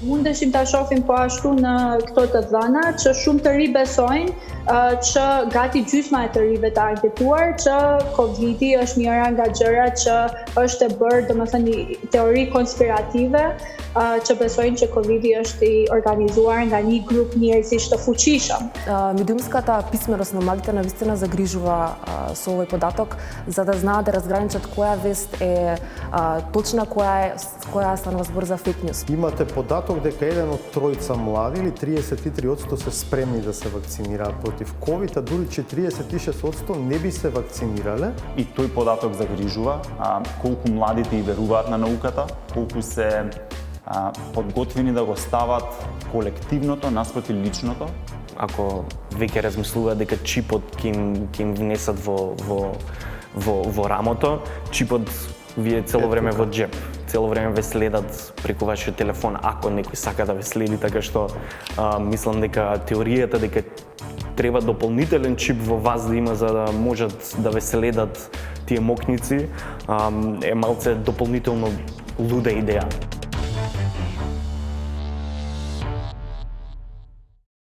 Mundeshim ta shohim po ashtu në këto të dhëna që shumë të ri besojnë që gati gjysma e të rive të ankituar që Covidi është njëra nga gjërat që është e bërë, domethënë një teori konspirative që besojnë që Covidi është i organizuar nga një grup njerëzish të fuqishëm. Медиумската писменост на младите навистина загрижува со овој податок, за да знаат да разграничат која вест е точна, која станува збор за фейк нюс. Имате податок дека еден од тројца млади или 33% се спремни да се вакцинираат против COVID, а дури 46% не би се вакцинирале. И тој податок загрижува колку младите и веруваат на науката, колку се подготвени да го стават колективното наспроти личното. Ако веќе размислуваат дека чипот ќе им внесат во рамото, чипот вие цело време во джеп, цело време ве следат преку вашиот телефон, ако некој сака да ве следи, така што мислам дека теоријата дека треба дополнителен чип во вас да има за да можат да ве следат тие мокници е малце дополнително луда идеја.